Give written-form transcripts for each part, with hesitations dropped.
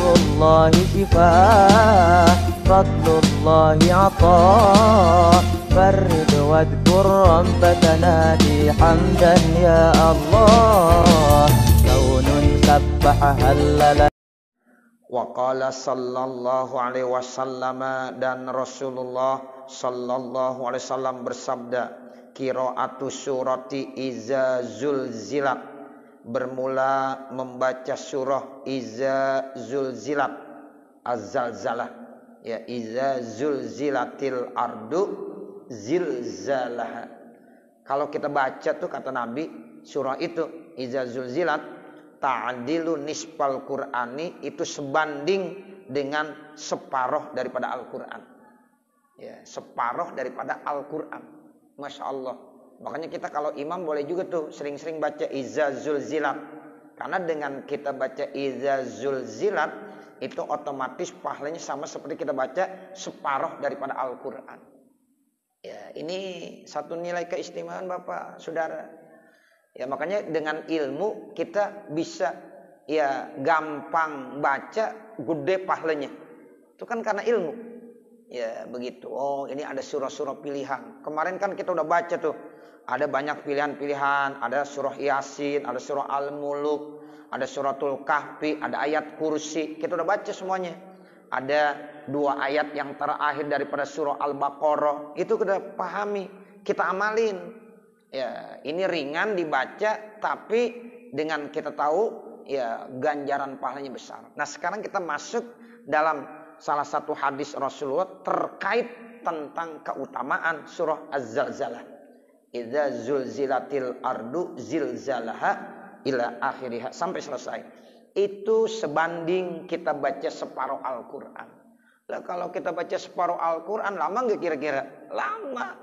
Sirrullahi shifaa, fadlullahi ataa, farrid wadhkur rabbaka nadi hamdan ya Allah, kaunun sabbaha halala. Wa qala sallallahu alaihi wasallam, dan Rasulullah sallallahu alaihi wasallam bersabda, qiraatu surati iza zulzilat, bermula membaca surah iza zulzilat, az-zalzalah, ya, iza zulzilatil ardu zilzalaha. Kalau kita baca tuh kata Nabi, surah itu iza zulzilat ta'dilu nisfal Qur'ani, itu sebanding dengan separuh daripada Al-Qur'an. Ya, separuh daripada Al-Qur'an. Masya Allah. Makanya kita kalau imam boleh juga tuh sering-sering baca iza zulzilat. Karena dengan kita baca iza zulzilat itu otomatis pahalanya sama seperti kita baca separuh daripada Al-Qur'an. Ya, ini satu nilai keistimewaan Bapak, Saudara. Ya, makanya dengan ilmu kita bisa ya gampang baca, gede pahalanya. Itu kan karena ilmu. Ya, begitu. Oh, ini ada surah-surah pilihan. Kemarin kan kita udah baca tuh. Ada banyak pilihan-pilihan, ada surah Yasin, ada surah Al-Muluk, ada suratul Kahfi, ada ayat kursi. Kita udah baca semuanya. Ada 2 ayat yang terakhir daripada surah Al-Baqarah. Itu kita pahami, kita amalin. Ya, ini ringan dibaca, tapi dengan kita tahu ya ganjaran pahalanya besar. Nah, sekarang kita masuk dalam salah satu hadis Rasulullah terkait tentang keutamaan surah Az-Zalzalah. Idza zulzilatil ardu zilzalaha ila akhirih, sampai selesai. Itu sebanding kita baca separuh Al-Qur'an. Lah kalau kita baca separuh Al-Qur'an lama enggak kira-kira? Lama.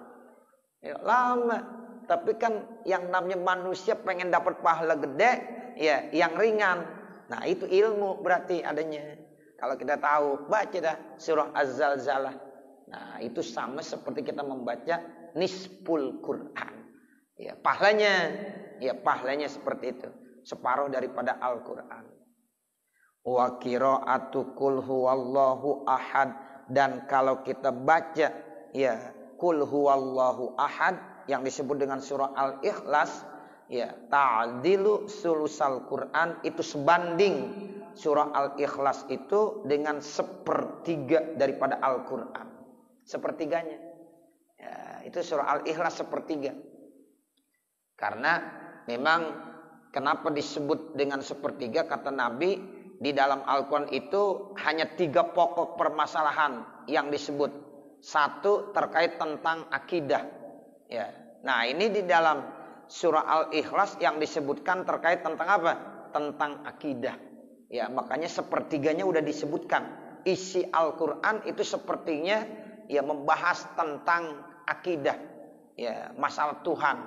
Ya, lama. Tapi kan yang namanya manusia pengen dapat pahala gede, ya yang ringan. Nah itu ilmu berarti adanya. Kalau kita tahu, baca dah surah Az-Zalzalah. Nah itu sama seperti kita membaca nisful Quran. Ya pahalanya seperti itu. Separuh daripada Al-Quran. Wa qiraatu qul huwallahu ahad, dan kalau kita baca ya qul huwallahu ahad yang disebut dengan surah Al-Ikhlas, ya ta'dilu sulusal Quran, itu sebanding surah Al-Ikhlas itu dengan 1/3 daripada Al-Quran. Sepertiganya. Ya, itu surah Al-Ikhlas 1/3. Karena memang kenapa disebut dengan 1/3, kata Nabi, di dalam Al-Quran itu hanya 3 pokok permasalahan yang disebut. 1 terkait tentang akidah. Ya. Nah ini di dalam surah Al-Ikhlas yang disebutkan terkait tentang apa? Tentang akidah. Ya, makanya 1/3-nya udah disebutkan. Isi Al-Quran itu sepertinya ya membahas tentang akidah. Ya, masalah Tuhan.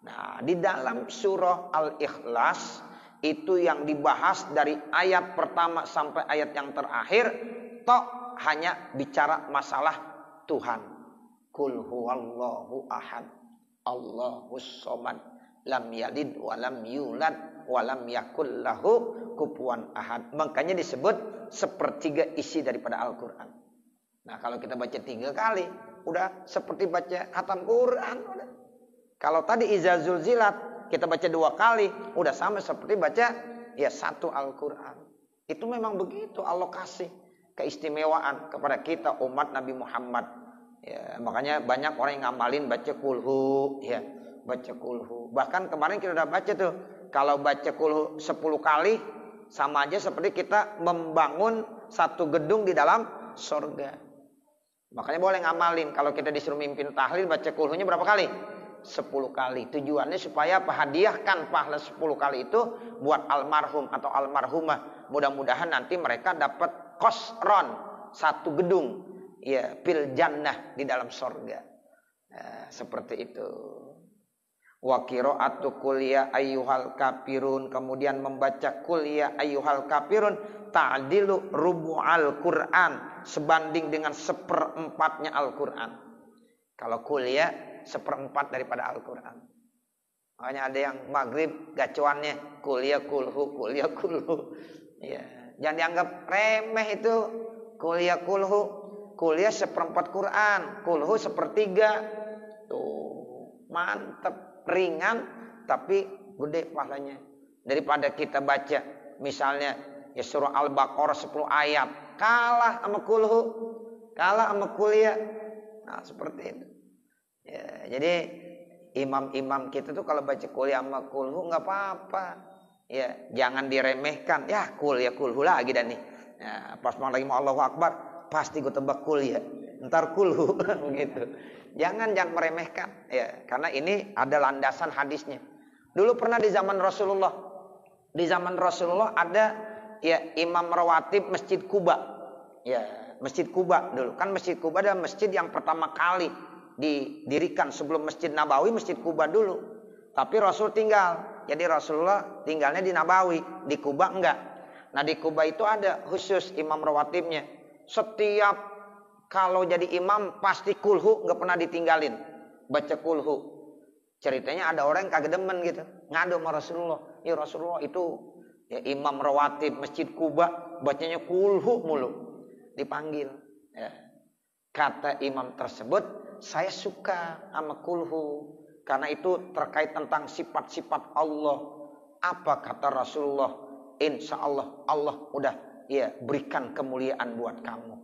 Nah di dalam surah Al-Ikhlas itu yang dibahas dari ayat pertama sampai ayat yang terakhir, tok hanya bicara masalah Tuhan. Qul huwallahu ahad, Allahus somad, lam yalid walam yulad walam yakul lahu kufuwan ahad. Makanya disebut 1/3 isi daripada Al-Quran. Nah kalau kita baca 3 kali, udah seperti baca khatam Quran. Udah. Kalau tadi iza zulzilat kita baca 2 kali, udah sama seperti baca ya 1 Al-Quran. Itu memang begitu Allah kasih keistimewaan kepada kita umat Nabi Muhammad. Ya, makanya banyak orang yang ngamalin baca kulhu, ya, baca kulhu. Bahkan kemarin kita udah baca tuh, kalau baca kulhu 10 kali sama aja seperti kita membangun 1 gedung di dalam surga. Makanya boleh ngamalin, kalau kita disuruh mimpin tahlil baca kulhunya berapa kali? 10 kali. Tujuannya supaya apa? Hadiahkan pahala 10 kali itu buat almarhum atau almarhumah. Mudah-mudahan nanti mereka dapat qasron, 1 gedung. Ya, fil jannah, di dalam surga. Nah, seperti itu. Wa qiraatu qul ya ayyuhal kafirun, kemudian membaca qul ya ayyuhal kafirun ta'dilu rubu'al Quran, sebanding dengan 1/4-nya Al-Quran. Kalau qul ya 1/4 daripada Al-Quran. Makanya ada yang maghrib gacuannya qul ya kulhu, qul ya kulhu. Ya, Jangan dianggap remeh itu. Kuliah kulhu, kuliah seperempat Quran, kulhu sepertiga. Tuh, mantep, ringan tapi gede pahalanya. Daripada kita baca misalnya ya surah Al-Baqarah 10 ayat, kalah sama kulhu, kalah sama kuliah. Nah, seperti itu. Ya, jadi imam-imam kita tuh kalau baca kuliah sama kulhu nggak apa-apa. Ya, jangan diremehkan. Ya, kuliah kulhu lagi dan nih. Ya, pas lagi mau Allahu Akbar, pasti gue tebak kuliah. Ntar kulhu begitu. Jangan meremehkan. Ya, karena ini ada landasan hadisnya. Dulu pernah di zaman Rasulullah. Di zaman Rasulullah ada ya imam rawatib Masjid Kuba. Ya, Masjid Kuba dulu. Kan Masjid Kuba adalah masjid yang pertama kali didirikan sebelum Masjid Nabawi, Masjid Kuba dulu. Tapi Rasul tinggal. Jadi Rasulullah tinggalnya di Nabawi, di Kuba enggak. Nah, di Kuba itu ada khusus imam rawatibnya. Setiap kalau jadi imam pasti kulhu, enggak pernah ditinggalin. Baca kulhu. Ceritanya ada orang yang kagak demen gitu. Ngadu sama Rasulullah. Ya Rasulullah itu ya imam rawatib Masjid Kuba, bacanya kulhu mulu. Dipanggil. Ya. Kata imam tersebut, saya suka sama kulhu. Karena itu terkait tentang sifat-sifat Allah. Apa kata Rasulullah? Insya Allah, Allah udah ya berikan kemuliaan buat kamu.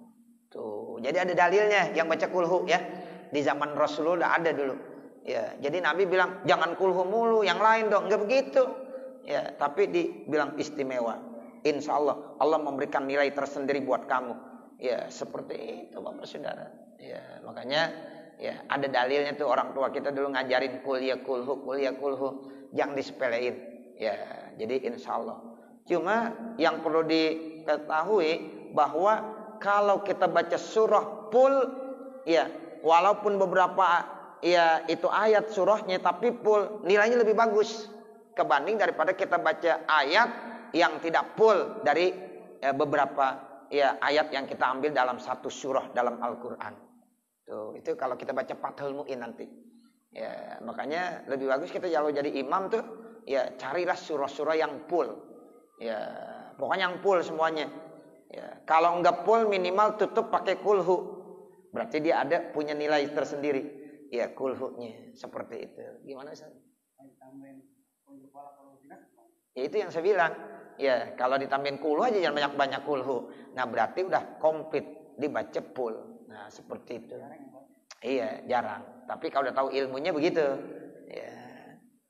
Tuh, jadi ada dalilnya yang baca kulhu ya. Di zaman Rasulullah ada dulu. Ya, jadi Nabi bilang jangan kulhu mulu, yang lain dong. Enggak begitu. Ya, tapi dibilang istimewa. Insya Allah, Allah memberikan nilai tersendiri buat kamu. Ya, seperti itu Bapak Saudara. Ya, makanya ya ada dalilnya tuh orang tua kita dulu ngajarin kuliah kulhu, jangan disepelein. Ya, jadi insya Allah. Cuma yang perlu diketahui bahwa kalau kita baca surah full, ya walaupun beberapa ya itu ayat surahnya tapi full, nilainya lebih bagus kebanding daripada kita baca ayat yang tidak full dari beberapa ya ayat yang kita ambil dalam satu surah dalam Al-Quran. Tuh, itu kalau kita baca Fathul Mu'in nanti. Ya, makanya lebih bagus kita kalau jadi imam tuh ya carilah surah-surah yang full. Ya, pokoknya yang full semuanya. Ya, kalau enggak full minimal tutup pakai kulhu. Berarti dia ada punya nilai tersendiri. Ya, kulhunya seperti itu. Gimana Ustaz? Ya, itu yang saya bilang. Ya, kalau ditambahin kulhu aja jangan banyak-banyak kulhu. Nah, berarti udah komplit dibaca full. Nah, seperti itu. Iya, jarang. Tapi kalau udah tahu ilmunya begitu. Ya.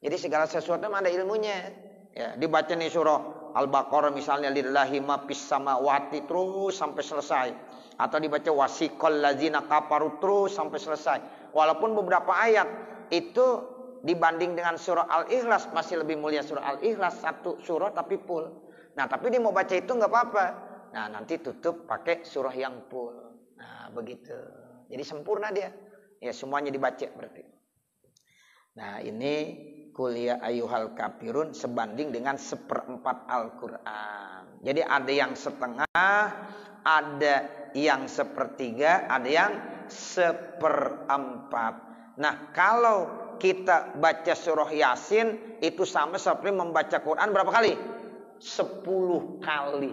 Jadi segala sesuatu ada ilmunya. Ya, dibaca nih surah Al-Baqarah misalnya lillahi ma fis samawati terus sampai selesai. Atau dibaca wasiqal ladzina kafaru terus sampai selesai. Walaupun beberapa ayat itu dibanding dengan surah Al-Ikhlas masih lebih mulia surah Al-Ikhlas satu surah tapi full. Nah, tapi dia mau baca itu enggak apa-apa. Nah, nanti tutup pakai surah yang full. Nah, begitu. Jadi sempurna dia. Ya, semuanya dibaca berarti. Nah, ini kuliah ayyuhal kafirun sebanding dengan 1/4 Al-Quran. Jadi ada yang setengah, ada yang 1/3, ada yang 1/4. Nah, kalau kita baca surah Yasin itu sama seperti membaca Quran berapa kali? 10 kali.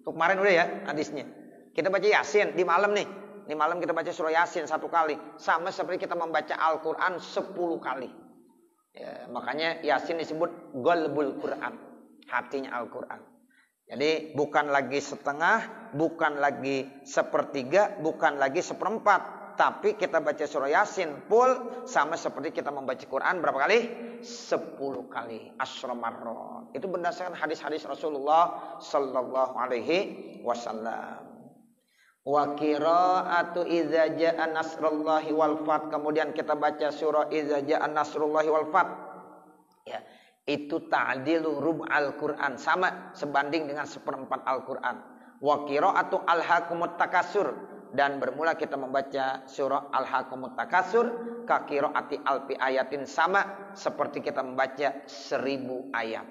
Tuh, kemarin udah ya hadisnya. Kita baca Yasin di malam nih. Di malam kita baca surah Yasin 1 kali. Sama seperti kita membaca Al-Quran 10 kali. Ya, makanya Yasin disebut Qalbul Quran. Hatinya Al-Quran. Jadi bukan lagi setengah, bukan lagi 1/3, bukan lagi 1/4. Tapi kita baca surah Yasin full sama seperti kita membaca Quran berapa kali? 10 kali. Asyra marrat. Itu berdasarkan hadis-hadis Rasulullah sallallahu alaihi wasallam. Wa qira'atu idza jaa nasrullahi wal fath. Kemudian kita baca surah idza jaa nasrullahi wal fath. Ya, itu ta'dilu rub'al Quran, sama sebanding dengan 1/4 Al-Quran. Wa qira'atu alhaqumut takasur, dan bermula kita membaca surah alhaqumut takasur ka qira'ati alfi ayatin, sama seperti kita membaca 1000 ayat.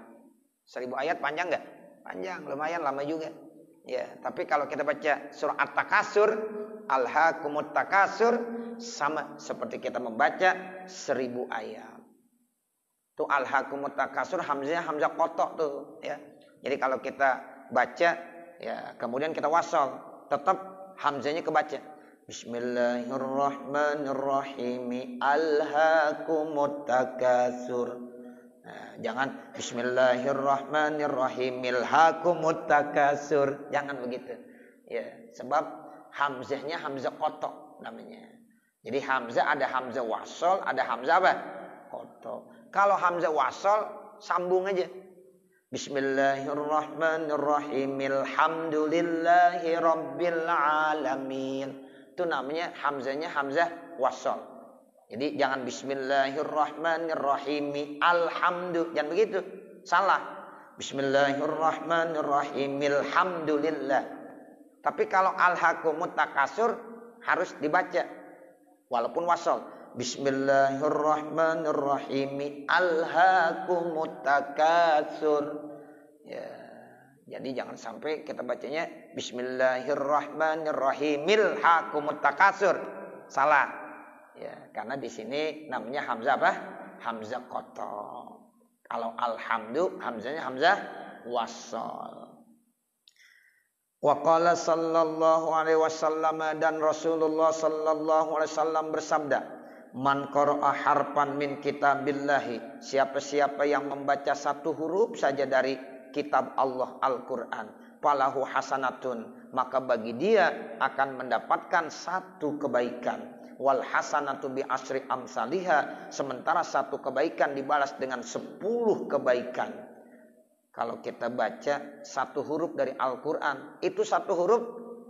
1000 ayat panjang enggak? Panjang, lumayan lama juga. Ya, tapi kalau kita baca surah At-Takasur, Alhaqumut Takasur, sama seperti kita membaca 1000 ayat. Tuh Alhaqumut Takasur hamzahnya hamzah kotok tuh, ya. Jadi kalau kita baca Ya, kemudian kita wasol, tetap hamzanya kebaca. Bismillahirrahmanirrahim. Alhaakumut takatsur. Nah, jangan Bismillahirrahmanirrahim. Alhaakumut takatsur. Jangan begitu. Ya, sebab hamzahnya hamzah kotok namanya. Jadi hamzah ada hamzah wasol, ada hamzah apa? Kotok. Kalau hamzah wasol sambung aja. Bismillahirrahmanirrahim. Alhamdulillahi rabbil alamin. Itu namanya hamzahnya hamzah wasol. Jadi jangan Bismillahirrahmanirrahim. Alhamdulillah. Jangan begitu. Salah. Bismillahirrahmanirrahim. Alhamdulillah. Tapi kalau alhaakumut takatsur harus dibaca walaupun wasol. Bismillahirrahmanirrahim. Alhaakumut takatsur. Ya, jadi jangan sampai kita bacanya Bismillahirrahmanirrahim. Alhaakumut takatsur. Salah. Ya, karena di sini namanya hamzah apa? Hamzah kotok. Kalau alhamdu hamzahnya hamzah wasol. Wa qala sallallahu alaihi wasallam, dan Rasulullah sallallahu alaihi wasallam bersabda, man qara'a harfan min kitabillahi, siapa-siapa yang membaca satu huruf saja dari kitab Allah Al-Qur'an, falahu hasanatun, maka bagi dia akan mendapatkan satu kebaikan. Wal hasanatu bi asri amsalihha, sementara satu kebaikan dibalas dengan 10 kebaikan. Kalau kita baca satu huruf dari Al-Quran, itu satu huruf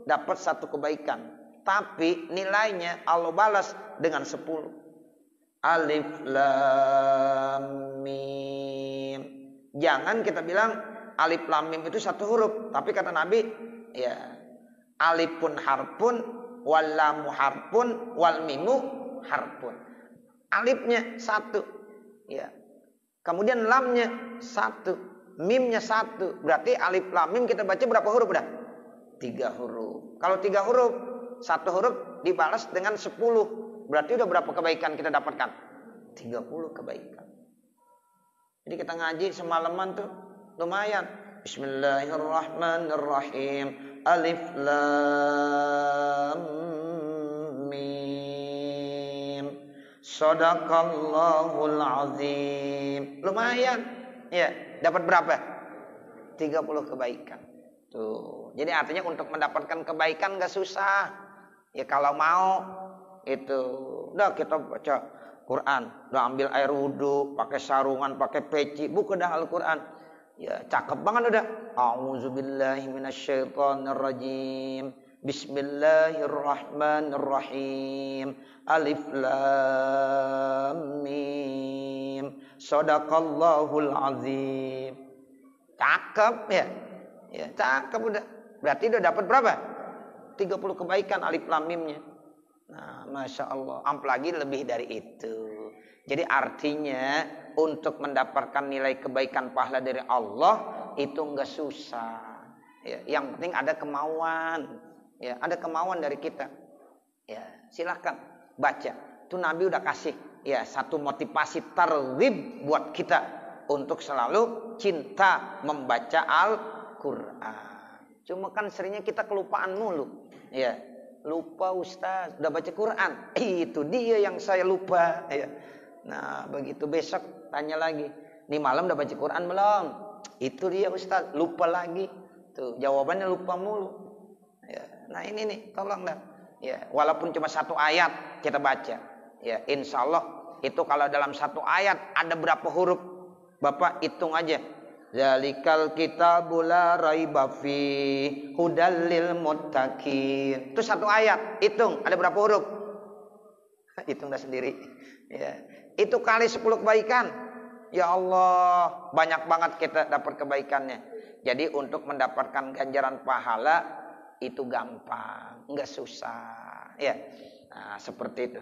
dapat satu kebaikan. Tapi nilainya Allah balas dengan 10. Alif lam mim. Jangan kita bilang alif lam mim itu satu huruf. Tapi kata Nabi, ya alifun harpun, wal lamu harpun, wal mimu harpun. Alifnya satu. Ya. Kemudian lamnya satu. Mimnya satu. Berarti alif lam mim kita baca berapa huruf dah? 3 huruf. Kalau 3 huruf, satu huruf dibalas dengan 10. Berarti udah berapa kebaikan kita dapatkan? 30 kebaikan. Jadi kita ngaji semalaman tuh lumayan. Bismillahirrahmanirrahim. Alif lam mim. Shadaqallahul azim. Lumayan. Ya, dapat berapa? 30 kebaikan. Tuh. Jadi artinya untuk mendapatkan kebaikan gak susah. Ya kalau mau itu udah kita baca Quran, udah ambil air wudhu, pakai sarungan, pakai peci, buka dah Al-Quran. Ya cakep banget udah. A'udzubillahi minasyaitonirrajim. Bismillahirrahmanirrahim. Alif lam mim. Shadaqallahul azim. Cakep ya. Ya, cakep udah. Berarti udah dapat berapa? 30 kebaikan alif lam mimnya. Nah, Masya Allah. Apalagi lebih dari itu. Jadi artinya untuk mendapatkan nilai kebaikan pahala dari Allah itu enggak susah. Ya, yang penting ada kemauan. Ya, ada kemauan dari kita. Ya, silakan baca. Itu Nabi udah kasih ya satu motivasi targhib buat kita untuk selalu cinta membaca Al-Qur'an. Cuma kan seringnya kita kelupaan mulu. Ya, lupa Ustaz, udah baca Quran. Itu dia yang saya lupa. Ya. Nah, begitu besok tanya lagi. Nih malam udah baca Quran belum? Itu dia Ustaz, lupa lagi. Tuh, jawabannya lupa mulu. Ya. Nah, ini nih, tolonglah. Ya, walaupun cuma satu ayat kita baca. Ya, insya Allah itu kalau dalam satu ayat ada berapa huruf? Bapak hitung aja. Zalikal kitabul la raiba fi hudal lil muttaqin. Itu satu ayat, hitung ada berapa huruf? Hitung dah sendiri. Ya. Itu kali 10 kebaikan. Ya Allah, banyak banget kita dapat kebaikannya. Jadi untuk mendapatkan ganjaran pahala itu gampang, enggak susah. Ya. Nah, seperti itu.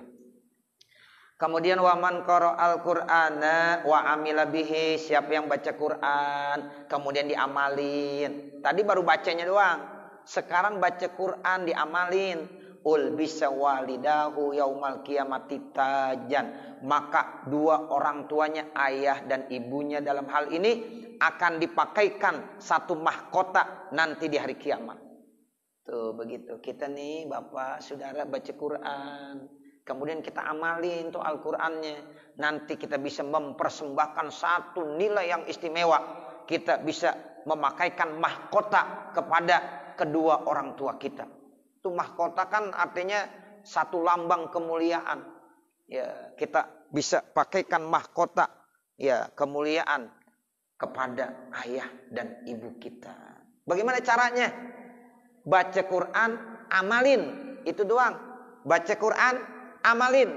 Kemudian waman qara'al Qur'ana wa amila bihi, siapa yang baca Quran kemudian diamalin. Tadi baru bacanya doang. Sekarang baca Quran diamalin. ulbisa walidahu yaumal qiyamati tajan. Maka dua orang tuanya, ayah dan ibunya dalam hal ini akan dipakaikan satu mahkota nanti di hari kiamat. Tuh begitu. Kita nih Bapak, Saudara baca Quran, kemudian kita amalin tuh Al-Qur'annya. Nanti kita bisa mempersembahkan satu nilai yang istimewa. Kita bisa memakaikan mahkota kepada kedua orang tua kita. Itu mahkota kan artinya satu lambang kemuliaan. Ya, kita bisa pakaikan mahkota ya kemuliaan kepada ayah dan ibu kita. Bagaimana caranya? Baca Quran, amalin, itu doang. Baca Quran, amalin.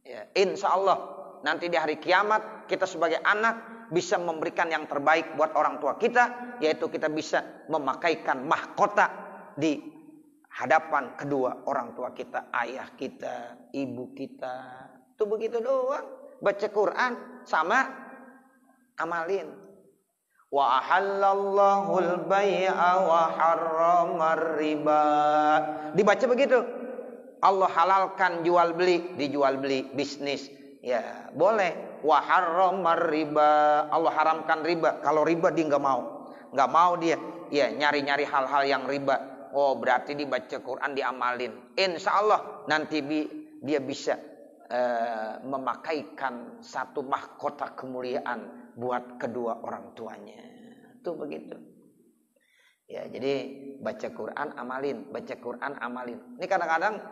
Ya, insya Allah nanti di hari kiamat kita sebagai anak bisa memberikan yang terbaik buat orang tua kita, yaitu kita bisa memakaikan mahkota di hadapan kedua orang tua kita, ayah kita, ibu kita. Itu begitu doang. Baca Quran sama amalin. Wa ahallallahu al-bai'a wa harramar riba. Dibaca begitu. Allah halalkan jual beli, dijual beli, bisnis. Ya, boleh. Wa harramar riba. Allah haramkan riba. Kalau riba dia nggak mau. Nggak mau dia. Ya, nyari-nyari hal-hal yang riba. Oh, berarti dibaca Quran, diamalin. Insya Allah nanti dia bisa memakaikan satu mahkota kemuliaan buat kedua orang tuanya. Itu begitu. Ya, jadi baca Quran, amalin. Baca Quran, amalin. Ini kadang-kadang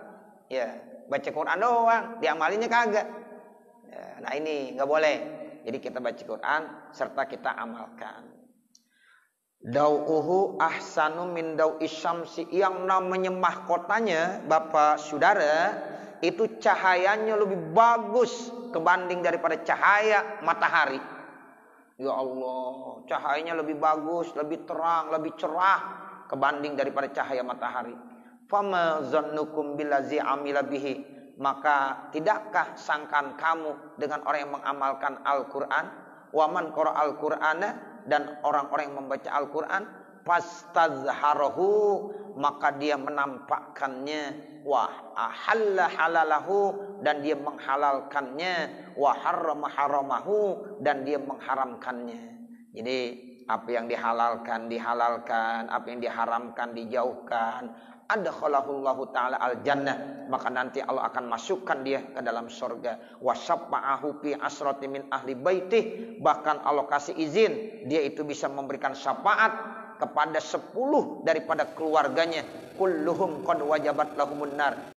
ya baca Quran doang, diamalinnya kagak. Ya, nah ini nggak boleh. Jadi kita baca Quran serta kita amalkan. Dau'uhu ahsanu min dau'is syamsi. Yang namanya mahkotanya Bapak Saudara, itu cahayanya lebih bagus kebanding daripada cahaya matahari. Ya Allah, cahayanya lebih bagus, lebih terang, lebih cerah kebanding daripada cahaya matahari. Fama zannukum billazi amila bihi. Maka tidakkah sangkaan kamu dengan orang yang mengamalkan Al-Quran? Waman qara Al-Qur'ana, dan orang-orang yang membaca Al-Quran, fastazharahu, maka dia menampakkannya, wa ahalla halalahu, dan dia menghalalkannya, wa harrama haramahu, dan dia mengharamkannya. Jadi apa yang dihalalkan dihalalkan, apa yang diharamkan dijauhkan. Adkhalahullahu ta'ala al-jannah, maka nanti Allah akan masukkan dia ke dalam surga. Wa syafa'ahu fi asrati min ahli baitih, bahkan Allah kasih izin dia itu bisa memberikan syafaat kepada 10 daripada keluarganya. Kulluhum qad wajabat lahumun nar.